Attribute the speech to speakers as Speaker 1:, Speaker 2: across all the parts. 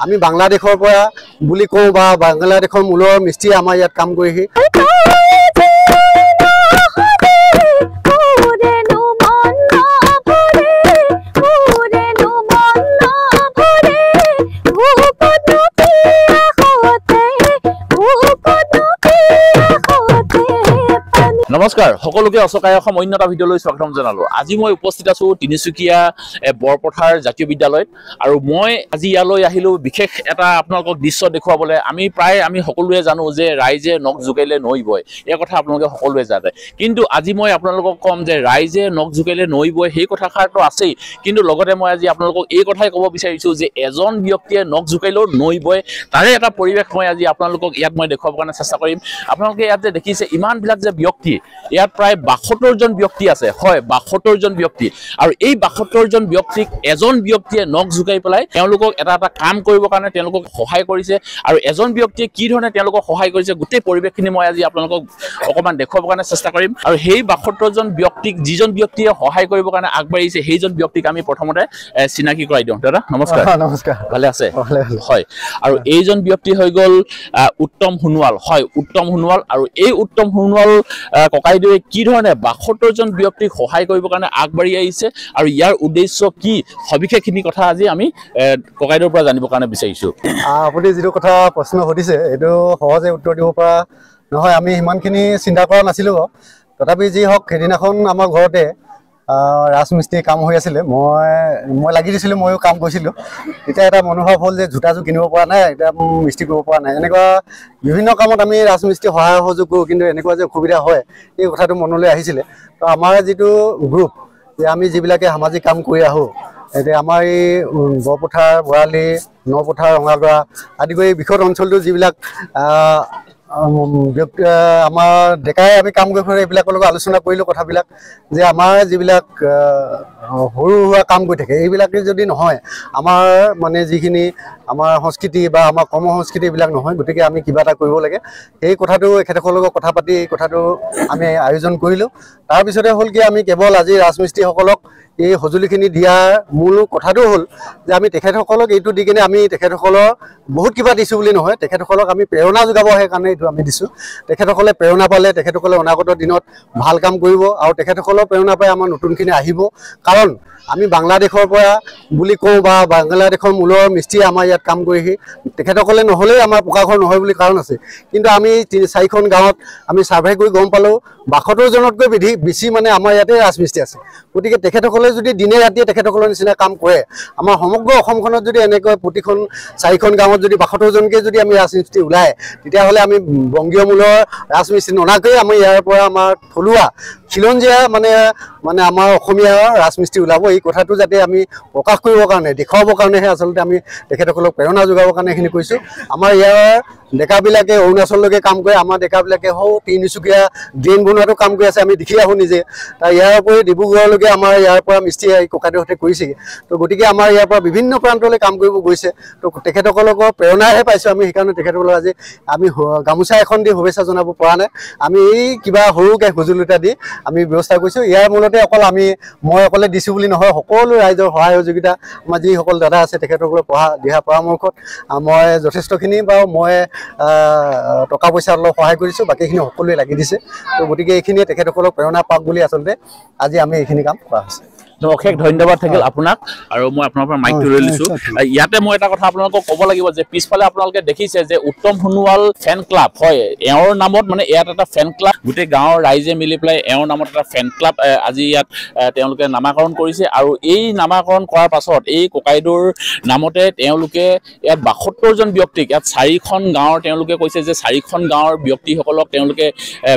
Speaker 1: আমি বাংলাদেশৰ পৰা বুলি কওঁ বা বাংলাদেশৰ মূলৰ মিস্ত্ৰী আমাৰ ইয়াত কাম কৰিহি।
Speaker 2: নমস্কাৰ সকলোকে অসকায় অসম অন্যতা ভিডিঅ'লৈ স্বাগতম জনালো। আজি মই উপস্থিত আছো তিনিচুকীয়া বৰপথাৰ জাতীয় বিদ্যালয়ত আৰু মই আজি ইয়ালৈ আহিলো বিশেষ এটা আপোনালোকক দৃশ্য দেখুৱাবলৈ। আমি সকলোৱে জানো যে ৰাইজে নখ জোকাৰিলে নৈ বয়, এই কথা আপোনালোকে সকলোৱে জানে, কিন্তু আজি মই আপোনালোকক ক'ম যে ৰাইজে নখ জোকাৰিলে নৈ বয় সেই কথাষাৰটো আছেই, কিন্তু লগতে মই আজি আপোনালোকক এই কথাই ক'ব বিচাৰিছো যে এজন ব্যক্তিয়ে নখ জোকাৰিলেও নৈ বয়, তাৰে এটা পৰিৱেশ মই আজি আপোনালোকক ইয়াত মই দেখুৱাবৰ কাৰণে চেষ্টা কৰিম। আপোনালোকে ইয়াত যে দেখিছে ইমানবিলাক যে ব্যক্তি, ইয়াত প্ৰায় ৭২ জন ব্যক্তি আছে, হয় ৭২ জন ব্যক্তি, আৰু এই ৭২ জন ব্যক্তিক এজন ব্যক্তিয়ে নখ জোকাৰি পেলাই তেওঁলোকক এটা কাম কৰিবৰ কাৰণে তেওঁলোকক সহায় কৰিছে, আৰু এজন ব্যক্তিয়ে কি ধৰণে তেওঁলোকক সহায় কৰিছে গোটেই পৰিৱেশখিনি মই আজি আপোনালোকক অকণমান দেখুৱাবৰ কাৰণে চেষ্টা কৰিম। আৰু সেই ৭২ জন ব্যক্তিক যিজন ব্যক্তিয়ে সহায় কৰিবৰ কাৰণে আগবাঢ়িছে সেইজন ব্যক্তিক আমি প্ৰথমতে চিনাকি কৰাই দিওঁ। দাদা নমস্কাৰ।
Speaker 1: নমস্কাৰ,
Speaker 2: ভালে আছে?
Speaker 1: হয়।
Speaker 2: আৰু এইজন ব্যক্তি হৈ গ'ল উত্তম সোণোৱাল, হয় উত্তম সোণোৱাল। আৰু এই উত্তম সোণোৱাল ককাইদেৱে কি ধৰণে ৭২ জন ব্যক্তিক সহায় কৰিবৰ কাৰণে আগবাঢ়ি আহিছে আৰু ইয়াৰ উদ্দেশ্য কি সবিশেষখিনি কথা আজি আমি ককাইদেউৰ পৰা জানিবৰ কাৰণে বিচাৰিছো।
Speaker 1: আপুনি যিটো কথা প্ৰশ্ন সুধিছে এইটো সহজে উত্তৰ দিব পৰা নহয়, আমি সিমানখিনি চিন্তা কৰা নাছিলোঁ। তথাপি যি হওক সেইদিনাখন আমাৰ ঘৰতে ৰাজমিস্ত্ৰী কাম হৈ আছিলে, মই লাগি দিছিলোঁ, ময়ো কাম কৰিছিলোঁ। তেতিয়া এটা মনোভাৱ হ'ল যে জোতাযোৰ কিনিব পৰা নাই, এতিয়া মিস্ত্ৰী কৰিব পৰা নাই, এনেকুৱা বিভিন্ন কামত আমি ৰাজমিস্ত্ৰী সহায় সহযোগ কৰোঁ, কিন্তু এনেকুৱা যে অসুবিধা হয় এই কথাটো মনলৈ আহিছিলে। তো আমাৰ যিটো গ্ৰুপ যে আমি যিবিলাকে সামাজিক কাম কৰি আহোঁ, এতিয়া আমাৰ এই বৰপথাৰ, বৰালি, নপথাৰ, ৰঙাগৰা আদি কৰি বিশদ অঞ্চলটো যিবিলাক আমাৰ ডেকাই আমি কাম কৰি ফুৰে এইবিলাকৰ লগত আলোচনা কৰিলোঁ কথাবিলাক, যে আমাৰ যিবিলাক সৰু সুৰা কাম কৰি থাকে এইবিলাকে যদি নহয়, আমাৰ মানে যিখিনি আমাৰ সংস্কৃতি বা আমাৰ কৰ্ম সংস্কৃতি এইবিলাক নহয়, গতিকে আমি কিবা এটা কৰিব লাগে। সেই কথাটো এখেতসকলৰ লগত কথা পাতি এই কথাটো আমি আয়োজন কৰিলোঁ। তাৰপিছতে হ'ল কি, আমি কেৱল আজি ৰাজমিস্ত্ৰীসকলক এই সঁজুলিখিনি দিয়াৰ মূল কথাটো হ'ল যে আমি তেখেতসকলক এইটো দি কিনে আমি তেখেতসকলৰ বহুত কিবা দিছোঁ বুলি নহয়, তেখেতসকলক আমি প্ৰেৰণা যোগাব সেইকাৰণে এইটো আমি দিছোঁ। তেখেতসকলে প্ৰেৰণা পালে তেখেতসকলে অনাগত দিনত ভাল কাম কৰিব, আৰু তেখেতসকলৰ প্ৰেৰণা পাই আমাৰ নতুনখিনি আহিব। কাৰণ আমি বাংলাদেশৰ পৰা বুলি কওঁ বা বাংলাদেশৰ মূলৰ মিস্ত্ৰী আমাৰ ইয়াত কাম কৰিহি, তেখেতসকলে নহ'লেই আমাৰ পকাঘৰ নহয় বুলি কাৰণ আছে। কিন্তু আমি ৩-৪খন গাঁৱত আমি ছাৰ্ভে কৰি গম পালোঁ ৭২ জনতকৈ বেছি মানে আমাৰ ইয়াতে ৰাজমিস্ত্ৰী আছে। গতিকে তেখেতসকলে যদি দিনে ৰাতিয়ে তেখেতসকলৰ নিচিনা কাম কৰে, আমাৰ সমগ্ৰ অসমখনত যদি এনেকৈ প্ৰতিখন 4খন গাঁৱত যদি ৭২ জনকৈ যদি আমি ৰাজমিস্ত্ৰী ওলায়, তেতিয়াহ'লে আমি বংগীয় মূলৰ ৰাজমিস্ত্ৰী ননাকৈ আমি ইয়াৰ পৰা আমাৰ থলুৱা খিলঞ্জীয়া মানে আমাৰ অসমীয়া ৰাজমিস্ত্ৰী ওলাব। এই কথাটো যাতে আমি প্ৰকাশ কৰিবৰ কাৰণে, দেখুৱাবৰ কাৰণেহে আচলতে আমি তেখেতসকলক প্ৰেৰণা যোগাবৰ কাৰণে এইখিনি কৰিছোঁ। আমাৰ ইয়াৰ ডেকাবিলাকে অৰুণাচললৈকে কাম কৰে, আমাৰ ডেকাবিলাকে তিনিচুকীয়া ড্ৰেইন বনোৱাটো কাম কৰি আছে, আমি দেখি আহোঁ নিজে। তাৰ ইয়াৰ উপৰি ডিব্ৰুগড়লৈকে আমাৰ ইয়াৰ পৰা মিস্ত্ৰী ককাইদেউহঁতে কৰিছেগৈ। তো গতিকে আমাৰ ইয়াৰ পৰা বিভিন্ন প্ৰান্তলৈ কাম কৰিব গৈছে। তো তেখেতসকলকৰ প্ৰেৰণাহে পাইছোঁ আমি, সেইকাৰণে তেখেতসকলক আজি আমি গামোচা এখন দি শুভেচ্ছা জনাব পৰা নাই, আমি এই কিবা সৰুকৈ সঁজুলি এটা দি আমি ব্যৱস্থা কৰিছোঁ। ইয়াৰ মূলতে অকল মই অকলে দিছোঁ বুলি নহয়, সকলো ৰাইজৰ সহায় সহযোগিতা, আমাৰ যিসকল দাদা আছে তেখেতসকলৰ দিহা পৰামৰ্শত মই যথেষ্টখিনি বাৰু মই টকা পইচা অলপ সহায় কৰিছোঁ, বাকীখিনি সকলোৱে লাগি দিছে। তো গতিকে এইখিনিয়ে তেখেতসকলক প্ৰেৰণা পাওক বুলি আচলতে আজি আমি এইখিনি কাম কৰা হৈছে।
Speaker 2: অশেষ ধন্যবাদ থাকিল আপোনাক, আৰু মই আপোনাৰ পৰা মাইকটো লৈ লৈছোঁ। ইয়াতে মই এটা কথা আপোনালোকক ক'ব লাগিব যে পিছফালে আপোনালোকে দেখিছে যে উত্তম সোণোৱাল ফেন ক্লাব, হয় এওঁৰ নামত মানে ইয়াত এটা ফেন ক্লাব, গোটেই গাঁৱৰ ৰাইজে মিলি পেলাই এওঁৰ নামত এটা ফেন ক্লাব আজি ইয়াত তেওঁলোকে নামাকৰণ কৰিছে। আৰু এই নামাকৰণ কৰাৰ পাছত এই ককাইদেউৰ নামতে তেওঁলোকে ইয়াত ৭২ জন ব্যক্তিক, ইয়াত 4খন গাঁৱৰ তেওঁলোকে কৈছে যে 4খন গাঁৱৰ ব্যক্তিসকলক তেওঁলোকে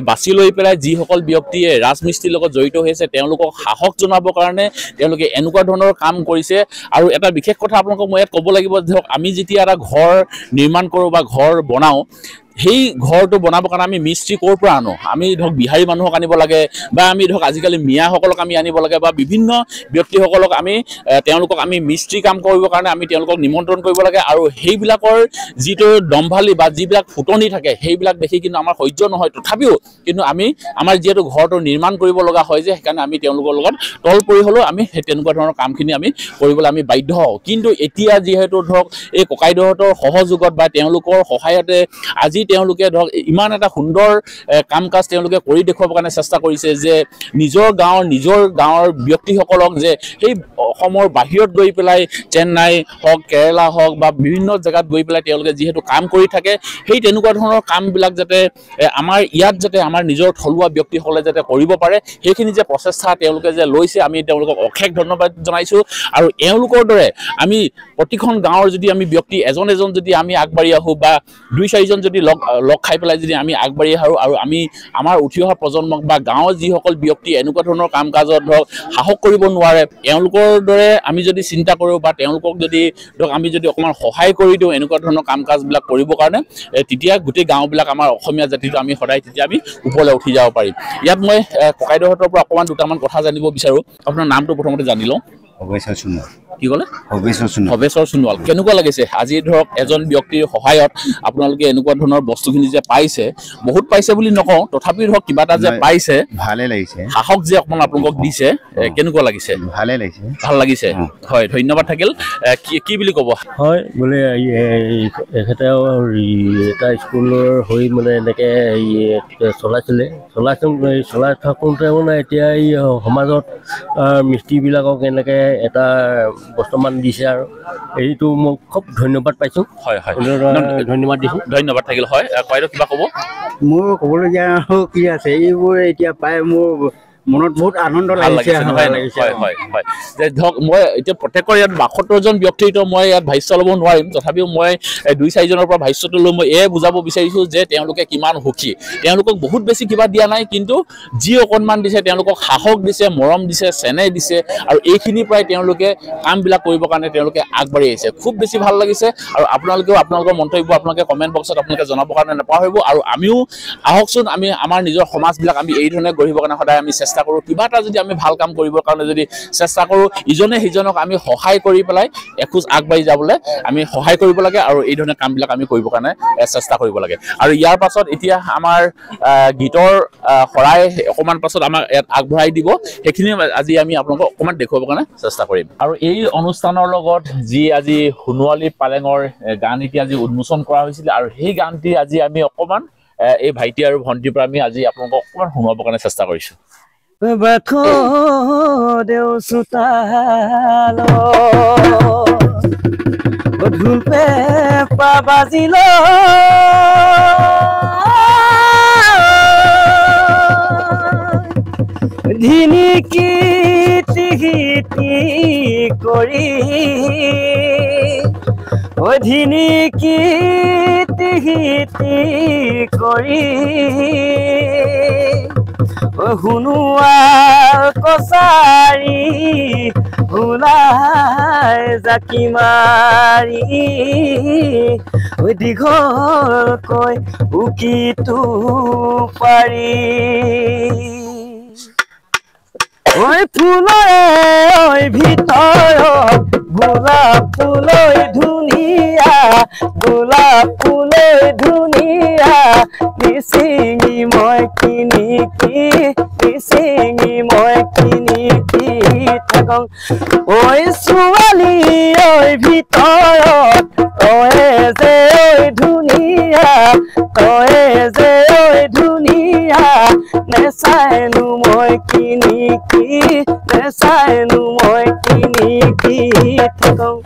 Speaker 2: বাছি লৈ পেলাই যিসকল ব্যক্তিয়ে ৰাজমিস্ত্ৰীৰ লগত জড়িত হৈছে তেওঁলোকক সাহস জনাবৰ কাৰণে তেওঁলোকে এনেকুৱা ধৰণৰ কাম কৰিছে। আৰু এটা বিশেষ কথা আপোনালোকক মই ইয়াত ক'ব লাগিব, ধৰক আমি যেতিয়া এটা ঘৰ নিৰ্মাণ কৰোঁ বা ঘৰ বনাওঁ, সেই ঘৰটো বনাবৰ কাৰণে আমি মিস্ত্ৰী ক'ৰ পৰা আনো আমি ধৰক বিহাৰী মানুহক আনিব লাগে বা আমি ধৰক আজিকালি মিয়াসকলক আমি আনিব লাগে বা বিভিন্ন ব্যক্তিসকলক আমি তেওঁলোকক আমি মিস্ত্ৰী কাম কৰিবৰ কাৰণে আমি তেওঁলোকক নিমন্ত্ৰণ কৰিব লাগে আৰু সেইবিলাকৰ যিটো দম্ভালি বা যিবিলাক ফুটনি থাকে সেইবিলাক দেখি কিন্তু আমাৰ সহ্য নহয় তথাপিও কিন্তু আমি আমাৰ যিহেতু ঘৰটো নিৰ্মাণ কৰিব লগা হয় যে সেইকাৰণে আমি তেওঁলোকৰ লগত তল পৰি হ'লেও আমি সেই তেনেকুৱা ধৰণৰ কামখিনি আমি কৰিবলৈ আমি বাধ্য হওঁ কিন্তু এতিয়া যিহেতু ধৰক এই ককাইদেউহঁতৰ সহযোগত বা তেওঁলোকৰ সহায়তে আজি তেওঁলোকে ধৰক ইমান এটা সুন্দৰ কাম কাজ তেওঁলোকে কৰি দেখুৱাবৰ কাৰণে চেষ্টা কৰিছে যে নিজৰ গাঁৱৰ ব্যক্তিসকলক যে সেই অসমৰ বাহিৰত গৈ পেলাই চেন্নাই হওক কেৰেলা হওক বা বিভিন্ন জেগাত গৈ পেলাই তেওঁলোকে যিহেতু কাম কৰি থাকে সেই তেনেকুৱা ধৰণৰ কামবিলাক যাতে আমাৰ ইয়াত যাতে আমাৰ নিজৰ থলুৱা ব্যক্তিসকলে যাতে কৰিব পাৰে সেইখিনি যে প্ৰচেষ্টা তেওঁলোকে যে লৈছে আমি তেওঁলোকক অশেষ ধন্যবাদ জনাইছোঁ আৰু এওঁলোকৰ দৰে আমি প্ৰতিখন গাঁৱৰ যদি আমি ব্যক্তি এজন যদি আমি আগবাঢ়ি আহোঁ বা 2-4জন যদি লগ খাই পেলাই যদি আমি আগবাঢ়ি আহোঁ আৰু আমি আমাৰ উঠি অহা প্ৰজন্মক বা গাঁৱৰ যিসকল ব্যক্তি এনেকুৱা ধৰণৰ কাম কাজত ধৰক সাহস কৰিব নোৱাৰে এওঁলোকৰ দৰে আমি যদি চিন্তা কৰোঁ বা তেওঁলোকক যদি ধৰক আমি যদি অকণমান সহায় কৰি দিওঁ এনেকুৱা ধৰণৰ কাম কাজবিলাক কৰিবৰ কাৰণে তেতিয়া গোটেই গাঁওবিলাক আমাৰ অসমীয়া জাতিটো আমি সদায় তেতিয়া আমি ওপৰলৈ উঠি যাব পাৰিম ইয়াত মই ককাইদেউহঁতৰ পৰা অকণমান দুটামান কথা জানিব বিচাৰোঁ আপোনাৰ নামটো প্ৰথমতে জানি লওঁ কি ক'লে ভৱেশ্বৰ সোণোৱাল কেনেকুৱা লাগিছে আজি ধৰক এজন ব্যক্তিৰ সহায়ত আপোনালোকে এনেকুৱা ধৰণৰ বস্তুখিনি যে পাইছে বহুত পাইছে বুলি নকওঁ তথাপি ধৰক কিবা এটা যে পাইছে ভালে লাগিছে সাহস যে অকণমান আপোনালোকক দিছে কেনেকুৱা লাগিছে ভাল লাগিছে হয় ধন্যবাদ থাকিল কি বুলি ক'ব
Speaker 3: হয় বোলে এখেতে এটা স্কুলৰ হৈ মানে এনেকৈ চলাই থাকোঁতে মানে এতিয়া এই সমাজত মিস্ত্ৰীবিলাকক এনেকৈ এটা বৰ্তমান দিছে আৰু এইটো মোক খুব ধন্যবাদ পাইছোঁ
Speaker 2: হয়
Speaker 3: ধন্যবাদ দিছোঁ
Speaker 2: ধন্যবাদ থাকিল হয় ককাইদেউ কিবা ক'ব
Speaker 4: মোৰ ক'বলগীয়া কি আছে এইবোৰ এতিয়া পাই মোৰ মনত বহুত আনন্দ লাগিছে
Speaker 2: যে ধৰক মই এতিয়া প্ৰত্যেকৰ ইয়াত 72জন ব্যক্তিটো মই ইয়াত ভাষ্য ল'ব নোৱাৰিম তথাপিও মই 2-4জনৰ পৰা ভাষ্যটো লৈ মই বুজাব বিচাৰিছোঁ যে তেওঁলোকে কিমান সুখী তেওঁলোকক বহুত বেছি কিবা দিয়া নাই কিন্তু যি অকণমান দিছে তেওঁলোকক সাহস দিছে মৰম দিছে চেনেহ দিছে আৰু এইখিনিৰ পৰাই তেওঁলোকে কামবিলাক কৰিবৰ কাৰণে তেওঁলোকে আগবাঢ়ি আহিছে খুব বেছি ভাল লাগিছে আৰু আপোনালোকেও আপোনালোকৰ মন্তব্য আপোনালোকে কমেণ্ট বক্সত আপোনালোকে জনাবৰ কাৰণে নাপাহৰিব আৰু আমিও আহকচোন আমি আমাৰ নিজৰ সমাজবিলাক আমি এই ধৰণে গঢ়িবৰ কাৰণে সদায় আমি চেষ্টা কৰোঁ কিবা এটা যদি আমি ভাল কাম কৰিবৰ কাৰণে যদি চেষ্টা কৰোঁ ইজনে সিজনক আমি সহায় কৰি পেলাই এখোজ আগবাঢ়ি যাবলৈ আমি সহায় কৰিব লাগে আৰু এই ধৰণে কামবিলাক আমি কৰিবৰ কাৰণে চেষ্টা কৰিব লাগে আৰু ইয়াৰ পাছত এতিয়া আমাৰ গীতৰ শৰাই অকণমান পাছত আমাক ইয়াত আগবঢ়াই দিব সেইখিনি আজি আমি আপোনালোকক অকণমান দেখুৱাবৰ কাৰণে চেষ্টা কৰিম আৰু এই অনুষ্ঠানৰ লগত যি আজি সোণোৱালী পালেঙৰ গান এটি আজি উন্মোচন কৰা হৈছিলে আৰু সেই গানটি আজি আমি অকণমান এই ভাইটি আৰু ভণ্টিৰ পৰা আমি আজি আপোনালোকক অকণমান শুনাবৰ কাৰণে চেষ্টা কৰিছোঁ
Speaker 5: ধিনিকি টিহিতি কৰি ধিনিকি টিহিতি কৰি শুনোৱাৰ কছাৰী ওলাই জাকি মাৰি দীঘলকৈ উকিটো পাৰি ঐ ফুলৰে ঐ ভিতৰত গোলাপ ফুলৈ ধুনীয়া গোলাপ ফুলৈ ধুনীয়া নিচিঙি মই কিনিকি নিচিঙি মই কিনিকি থাকোঁ ঐ ছোৱালী ঐ ভিতৰত তয়ে যে ঐ ধুনীয়া তয়ে যে ঐ ধুনীয়া নেচাইনো মই কিনিকি নেচাইনো মই কিনিকি থাকোঁ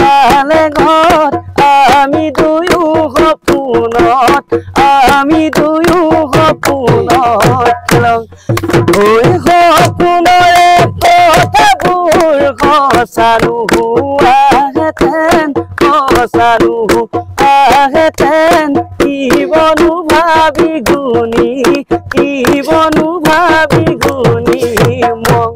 Speaker 5: আলেঙত আমি দুয়ো সপোনত আমি দুয়ো সপোনত খেলং ঐ সপোনৰে কথাবোৰ সঁচা নোহোৱাহেঁতেন সঁচা নোহোৱাহেঁতেন কিবনো ভাবি গুণি কিবনো ভাবি গুণি মন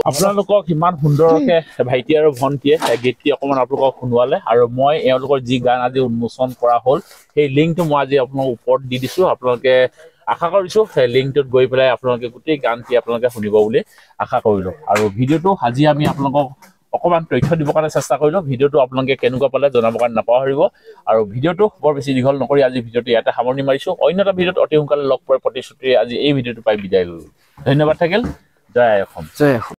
Speaker 2: আপোনালোকক ইমান সুন্দৰকে ভাইটি আৰু ভণ্টিয়ে গীতটি অকণমান আপোনালোকক শুনোৱালে আৰু মই এওঁলোকৰ যি গান আজি উন্মোচন কৰা হ'ল সেই লিংকটো মই আজি আপোনালোকক ওপৰত দি দিছোঁ আপোনালোকে আশা কৰিছোঁ সেই লিংকটোত গৈ পেলাই আপোনালোকে গোটেই গানটি আপোনালোকে শুনিব বুলি আশা কৰিলোঁ আৰু ভিডিঅ'টো আজি আমি আপোনালোকক অকণমান তথ্য দিবৰ কাৰণে চেষ্টা কৰিলোঁ ভিডিঅ'টো আপোনালোকে কেনেকুৱা পালে জনাবৰ কাৰণে নাপাহৰিব আৰু ভিডিঅ'টো বৰ বেছি দীঘল নকৰি আজি ভিডিঅ'টো ইয়াতে সামৰণি মাৰিছোঁ অন্য এটা ভিডিঅ'ত অতি সোনকালে লগ পোৱাৰ প্ৰতিশ্ৰুতিৰে আজি এই ভিডিঅ'টো পাই বিদায় ল'লোঁ ধন্যবাদ থাকিল জয় অসম।